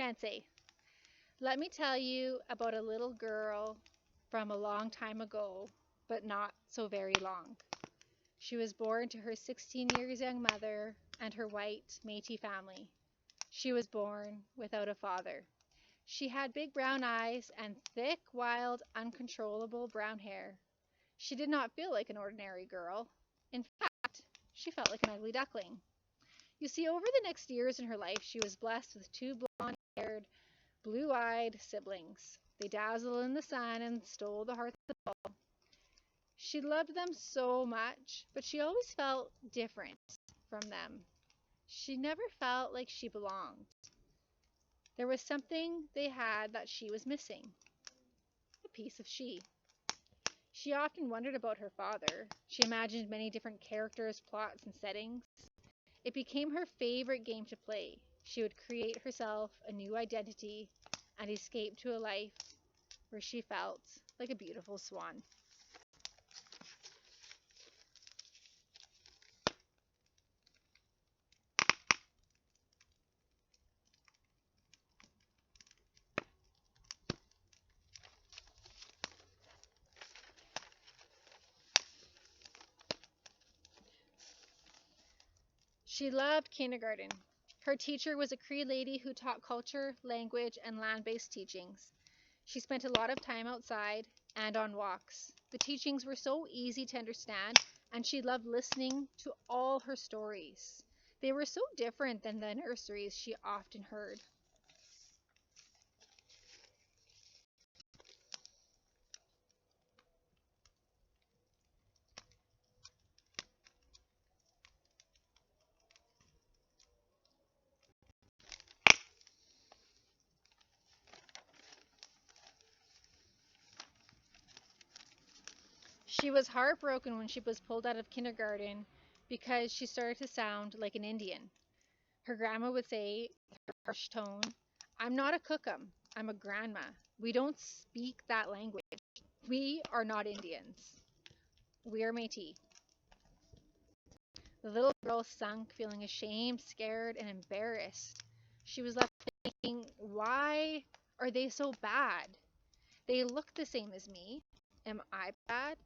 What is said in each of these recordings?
Can't say. Let me tell you about a little girl from a long time ago, but not so very long. She was born to her 16 years young mother and her white Métis family. She was born without a father. She had big brown eyes and thick, wild, uncontrollable brown hair. She did not feel like an ordinary girl. In fact, she felt like an ugly duckling. You see, over the next years in her life, she was blessed with two blonde haired, blue eyed siblings. They dazzled in the sun and stole the hearts of all. She loved them so much, but she always felt different from them. She never felt like she belonged. There was something they had that she was missing, a piece of she. She often wondered about her father. She imagined many different characters, plots, and settings. It became her favorite game to play. She would create herself a new identity and escape to a life where she felt like a beautiful swan. She loved kindergarten. Her teacher was a Cree lady who taught culture, language, and land based teachings. She spent a lot of time outside and on walks. The teachings were so easy to understand, and she loved listening to all her stories. They were so different than the nurseries she often heard. She was heartbroken when she was pulled out of kindergarten because she started to sound like an Indian. Her grandma would say, with her harsh tone, I'm not a cookum, I'm a grandma. We don't speak that language. We are not Indians. We are Métis. The little girl sunk, feeling ashamed, scared, and embarrassed. She was left thinking, why are they so bad? They look the same as me. Am I bad?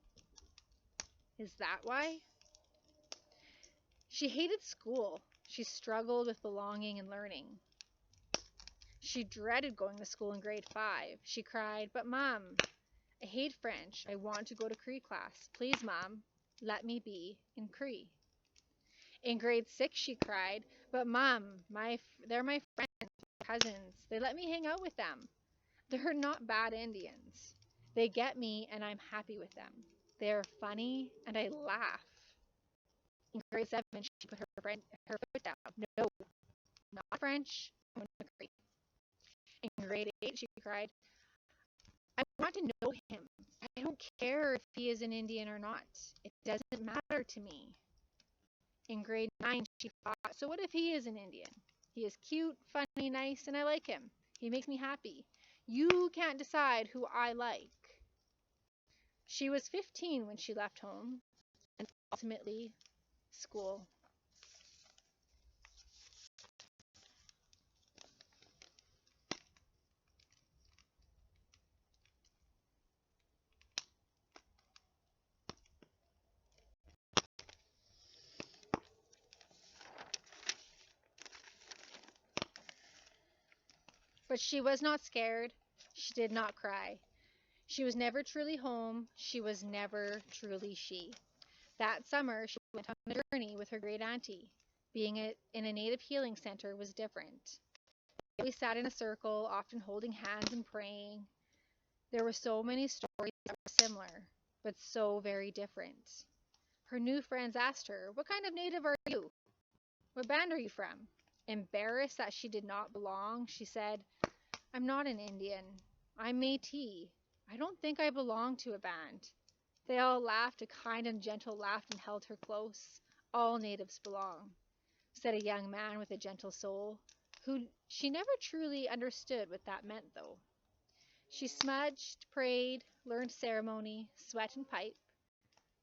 Is that why? She hated school. She struggled with belonging and learning. She dreaded going to school in grade 5. She cried, but Mom, I hate French. I want to go to Cree class. Please, Mom, let me be in Cree. In grade 6, she cried, but Mom, they're my friends, cousins. They let me hang out with them. They're not bad Indians. They get me and I'm happy with them. They're funny and I laugh. In grade 7, she put her foot down. No, not French. I'm going to Cree. In grade 8, she cried, I want to know him. I don't care if he is an Indian or not. It doesn't matter to me. In grade 9, she thought, so what if he is an Indian? He is cute, funny, nice, and I like him. He makes me happy. You can't decide who I like. She was 15 when she left home and ultimately school. But she was not scared. She did not cry. She was never truly home. She was never truly she. That summer, she went on a journey with her great auntie. Being in a native healing center was different. We sat in a circle, often holding hands and praying. There were so many stories that were similar, but so very different. Her new friends asked her, what kind of native are you? What band are you from? Embarrassed that she did not belong, she said, I'm not an Indian. I'm Métis. I don't think I belong to a band. They all laughed a kind and gentle laugh and held her close. All natives belong, said a young man with a gentle soul, who she never truly understood what that meant, though. She smudged, prayed, learned ceremony, sweat and pipe,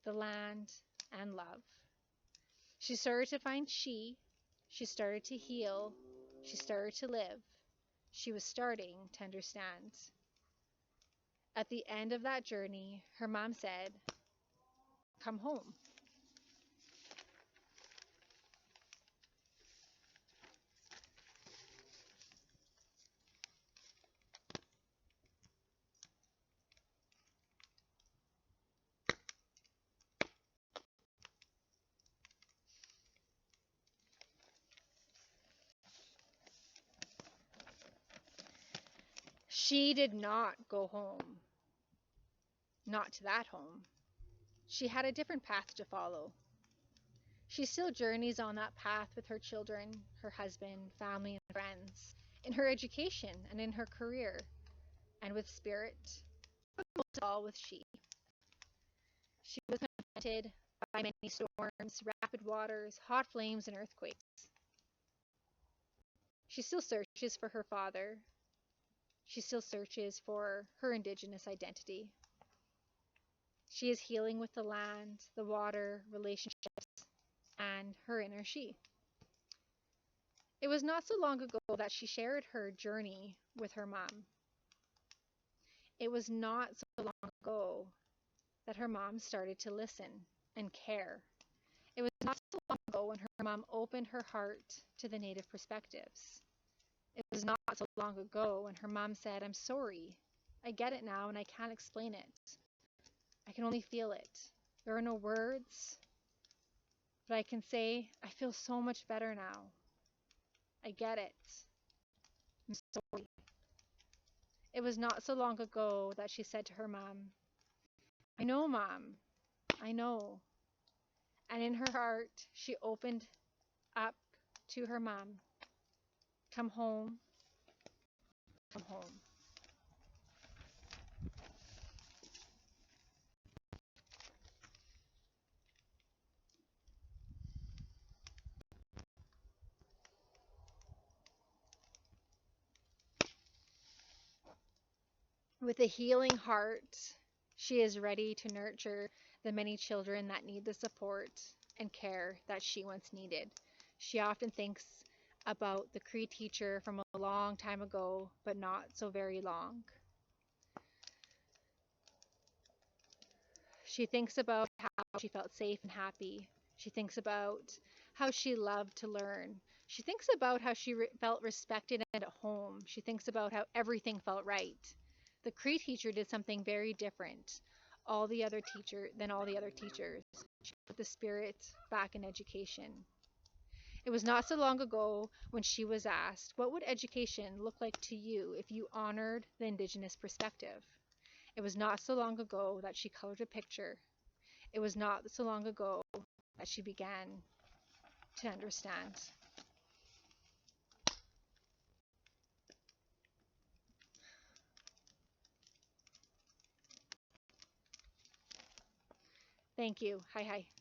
the land, and love. She started to find she started to heal, she started to live. She was starting to understand. At the end of that journey, her mom said, "Come home." She did not go home, not to that home. She had a different path to follow. She still journeys on that path with her children, her husband, family, and friends, in her education and in her career, and with spirit, but most of all with she. She was confronted by many storms, rapid waters, hot flames, and earthquakes. She still searches for her father. She still searches for her Indigenous identity. She is healing with the land, the water, relationships, and her inner she. It was not so long ago that she shared her journey with her mom. It was not so long ago that her mom started to listen and care. It was not so long ago when her mom opened her heart to the Native perspectives. It was not so long ago when her mom said, "I'm sorry. I get it now and I can't explain it. I can only feel it. There are no words, but I can say, I feel so much better now. I get it. I'm sorry." It was not so long ago that she said to her mom, "I know, Mom. I know." And in her heart, she opened up to her mom. "Come home. Come home." With a healing heart, she is ready to nurture the many children that need the support and care that she once needed. She often thinks about the Cree teacher from a long time ago, but not so very long. She thinks about how she felt safe and happy. She thinks about how she loved to learn. She thinks about how she felt respected and at home. She thinks about how everything felt right. The Cree teacher did something very different than all the other teachers. She put the spirit back in education. It was not so long ago when she was asked, "What would education look like to you if you honored the Indigenous perspective?" It was not so long ago that she colored a picture. It was not so long ago that she began to understand. Thank you. Hi, hi.